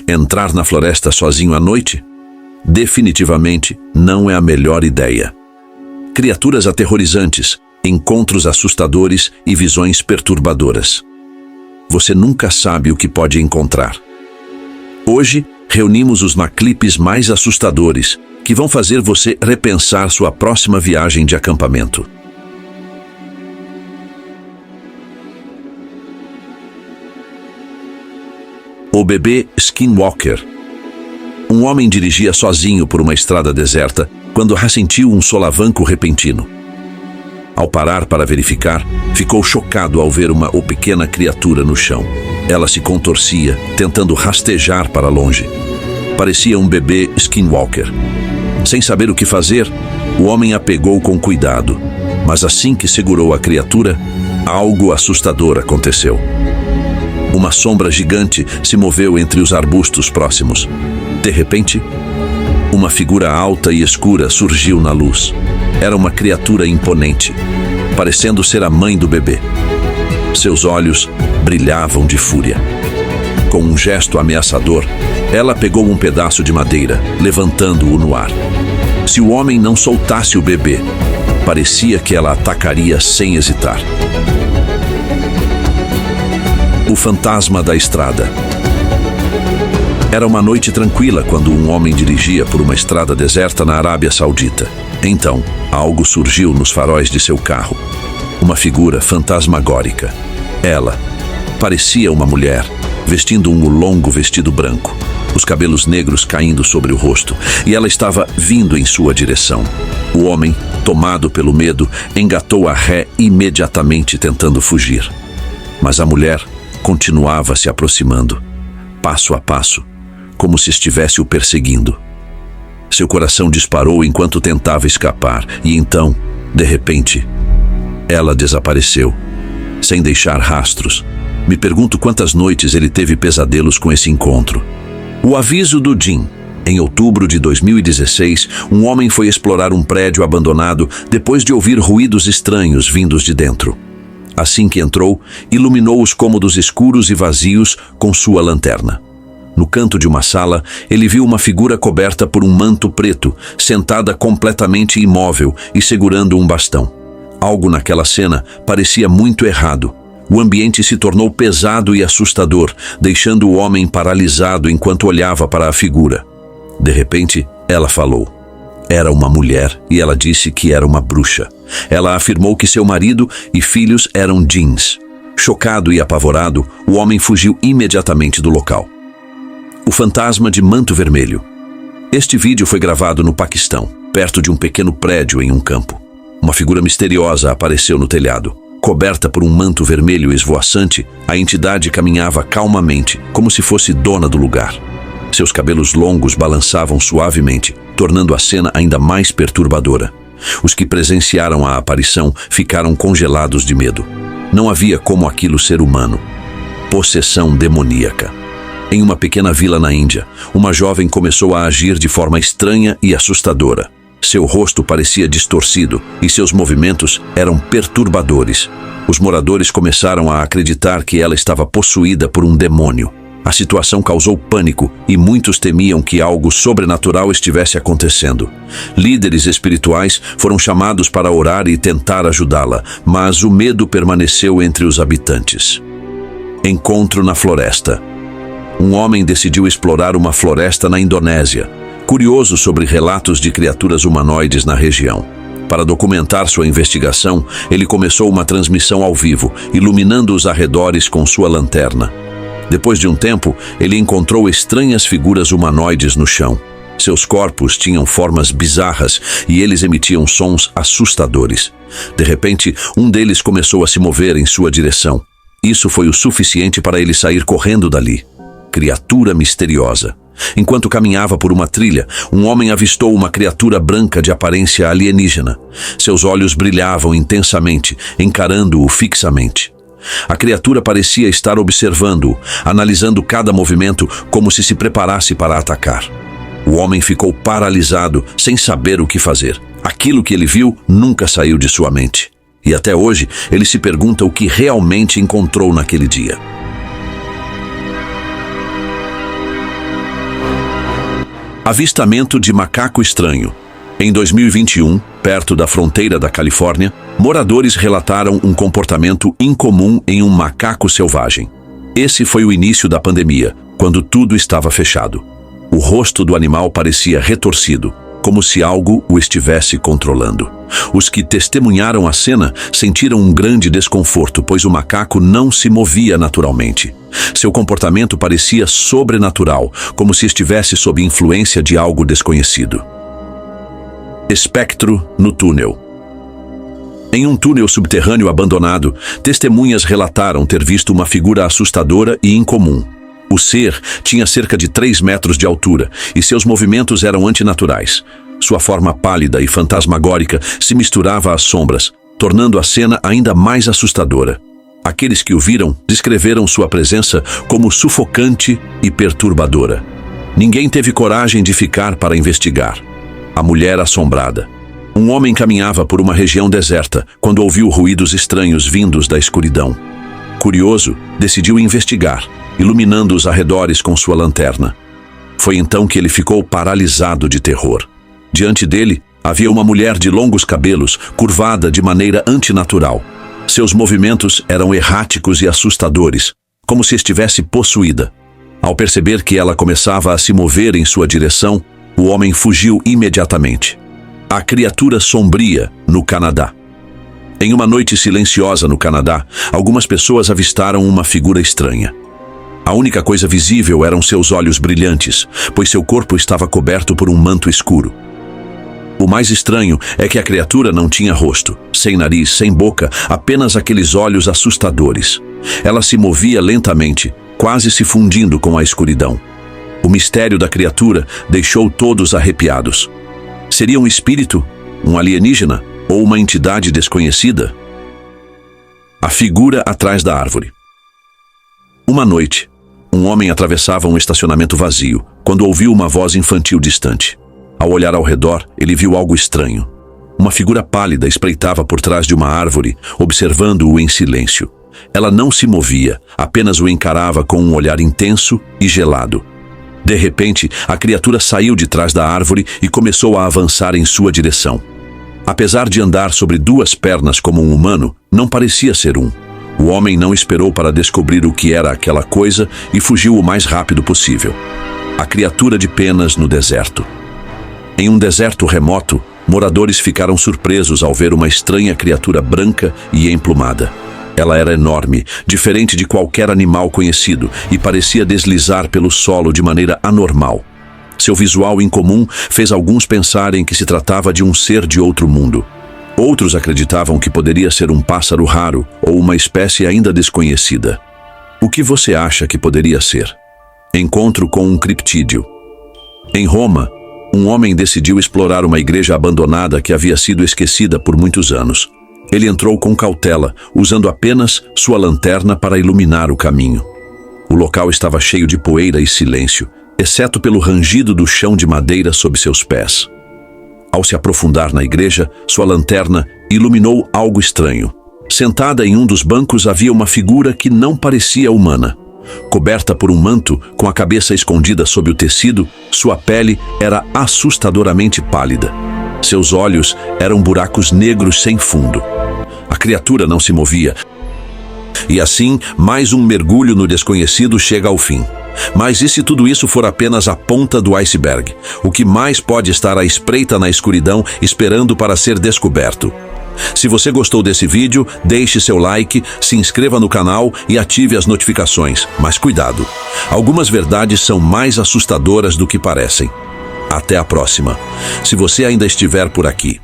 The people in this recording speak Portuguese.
entrar na floresta sozinho à noite? Definitivamente não é a melhor ideia. Criaturas aterrorizantes, encontros assustadores e visões perturbadoras. Você nunca sabe o que pode encontrar. Hoje, reunimos os maclipes mais assustadores, que vão fazer você repensar sua próxima viagem de acampamento. O bebê Skinwalker. Um homem dirigia sozinho por uma estrada deserta quando ressentiu um solavanco repentino. Ao parar para verificar, ficou chocado ao ver uma pequena criatura no chão. Ela se contorcia, tentando rastejar para longe. Parecia um bebê Skinwalker. Sem saber o que fazer, o homem a pegou com cuidado, mas assim que segurou a criatura, algo assustador aconteceu. Uma sombra gigante se moveu entre os arbustos próximos. De repente, uma figura alta e escura surgiu na luz. Era uma criatura imponente, parecendo ser a mãe do bebê. Seus olhos brilhavam de fúria. Com um gesto ameaçador, ela pegou um pedaço de madeira, levantando-o no ar. Se o homem não soltasse o bebê, parecia que ela atacaria sem hesitar. O fantasma da estrada. Era uma noite tranquila quando um homem dirigia por uma estrada deserta na Arábia Saudita. Então, algo surgiu nos faróis de seu carro. Uma figura fantasmagórica. Ela parecia uma mulher, vestindo um longo vestido branco, os cabelos negros caindo sobre o rosto, e ela estava vindo em sua direção. O homem, tomado pelo medo, engatou a ré imediatamente tentando fugir. Mas a mulher continuava se aproximando, passo a passo, como se estivesse o perseguindo. Seu coração disparou enquanto tentava escapar, e então, de repente, ela desapareceu, sem deixar rastros. Me pergunto quantas noites ele teve pesadelos com esse encontro. O aviso do Jinn. Em outubro de 2016, um homem foi explorar um prédio abandonado depois de ouvir ruídos estranhos vindos de dentro. Assim que entrou, iluminou os cômodos escuros e vazios com sua lanterna. No canto de uma sala, ele viu uma figura coberta por um manto preto, sentada completamente imóvel e segurando um bastão. Algo naquela cena parecia muito errado. O ambiente se tornou pesado e assustador, deixando o homem paralisado enquanto olhava para a figura. De repente, ela falou. Era uma mulher e ela disse que era uma bruxa. Ela afirmou que seu marido e filhos eram djinns. Chocado e apavorado, o homem fugiu imediatamente do local. O fantasma de manto vermelho. Este vídeo foi gravado no Paquistão, perto de um pequeno prédio em um campo. Uma figura misteriosa apareceu no telhado. Coberta por um manto vermelho esvoaçante, a entidade caminhava calmamente, como se fosse dona do lugar. Seus cabelos longos balançavam suavemente, tornando a cena ainda mais perturbadora. Os que presenciaram a aparição ficaram congelados de medo. Não havia como aquilo ser humano. Possessão demoníaca. Em uma pequena vila na Índia, uma jovem começou a agir de forma estranha e assustadora. Seu rosto parecia distorcido e seus movimentos eram perturbadores. Os moradores começaram a acreditar que ela estava possuída por um demônio. A situação causou pânico e muitos temiam que algo sobrenatural estivesse acontecendo. Líderes espirituais foram chamados para orar e tentar ajudá-la, mas o medo permaneceu entre os habitantes. Encontro na floresta. Um homem decidiu explorar uma floresta na Indonésia, curioso sobre relatos de criaturas humanoides na região. Para documentar sua investigação, ele começou uma transmissão ao vivo, iluminando os arredores com sua lanterna. Depois de um tempo, ele encontrou estranhas figuras humanoides no chão. Seus corpos tinham formas bizarras e eles emitiam sons assustadores. De repente, um deles começou a se mover em sua direção. Isso foi o suficiente para ele sair correndo dali. Criatura misteriosa. Enquanto caminhava por uma trilha, um homem avistou uma criatura branca de aparência alienígena. Seus olhos brilhavam intensamente, encarando-o fixamente. A criatura parecia estar observando-o, analisando cada movimento como se preparasse para atacar. O homem ficou paralisado, sem saber o que fazer. Aquilo que ele viu nunca saiu de sua mente. E até hoje, ele se pergunta o que realmente encontrou naquele dia. Avistamento de macaco estranho. Em 2021, perto da fronteira da Califórnia, moradores relataram um comportamento incomum em um macaco selvagem. Esse foi o início da pandemia, quando tudo estava fechado. O rosto do animal parecia retorcido, como se algo o estivesse controlando. Os que testemunharam a cena sentiram um grande desconforto, pois o macaco não se movia naturalmente. Seu comportamento parecia sobrenatural, como se estivesse sob influência de algo desconhecido. Espectro no túnel. Em um túnel subterrâneo abandonado, testemunhas relataram ter visto uma figura assustadora e incomum. O ser tinha cerca de 3 metros de altura e seus movimentos eram antinaturais. Sua forma pálida e fantasmagórica se misturava às sombras, tornando a cena ainda mais assustadora. Aqueles que o viram descreveram sua presença como sufocante e perturbadora. Ninguém teve coragem de ficar para investigar. A mulher assombrada. Um homem caminhava por uma região deserta quando ouviu ruídos estranhos vindos da escuridão. Curioso, decidiu investigar, iluminando os arredores com sua lanterna. Foi então que ele ficou paralisado de terror. Diante dele, havia uma mulher de longos cabelos, curvada de maneira antinatural. Seus movimentos eram erráticos e assustadores, como se estivesse possuída. Ao perceber que ela começava a se mover em sua direção, o homem fugiu imediatamente. A criatura sombria no Canadá. Em uma noite silenciosa no Canadá, algumas pessoas avistaram uma figura estranha. A única coisa visível eram seus olhos brilhantes, pois seu corpo estava coberto por um manto escuro. O mais estranho é que a criatura não tinha rosto, sem nariz, sem boca, apenas aqueles olhos assustadores. Ela se movia lentamente, quase se fundindo com a escuridão. O mistério da criatura deixou todos arrepiados. Seria um espírito, um alienígena ou uma entidade desconhecida? A figura atrás da árvore. Uma noite, um homem atravessava um estacionamento vazio, quando ouviu uma voz infantil distante. Ao olhar ao redor, ele viu algo estranho. Uma figura pálida espreitava por trás de uma árvore, observando-o em silêncio. Ela não se movia, apenas o encarava com um olhar intenso e gelado. De repente, a criatura saiu de trás da árvore e começou a avançar em sua direção. Apesar de andar sobre 2 pernas como um humano, não parecia ser um. O homem não esperou para descobrir o que era aquela coisa e fugiu o mais rápido possível. A criatura de penas no deserto. Em um deserto remoto, moradores ficaram surpresos ao ver uma estranha criatura branca e emplumada. Ela era enorme, diferente de qualquer animal conhecido, e parecia deslizar pelo solo de maneira anormal. Seu visual incomum fez alguns pensarem que se tratava de um ser de outro mundo. Outros acreditavam que poderia ser um pássaro raro ou uma espécie ainda desconhecida. O que você acha que poderia ser? Encontro com um criptídeo. Em Roma, um homem decidiu explorar uma igreja abandonada que havia sido esquecida por muitos anos. Ele entrou com cautela, usando apenas sua lanterna para iluminar o caminho. O local estava cheio de poeira e silêncio, exceto pelo rangido do chão de madeira sob seus pés. Ao se aprofundar na igreja, sua lanterna iluminou algo estranho. Sentada em um dos bancos havia uma figura que não parecia humana. Coberta por um manto, com a cabeça escondida sob o tecido, sua pele era assustadoramente pálida. Seus olhos eram buracos negros sem fundo. A criatura não se movia. E assim, mais um mergulho no desconhecido chega ao fim. Mas e se tudo isso for apenas a ponta do iceberg? O que mais pode estar à espreita na escuridão, esperando para ser descoberto? Se você gostou desse vídeo, deixe seu like, se inscreva no canal e ative as notificações. Mas cuidado, algumas verdades são mais assustadoras do que parecem. Até a próxima. Se você ainda estiver por aqui.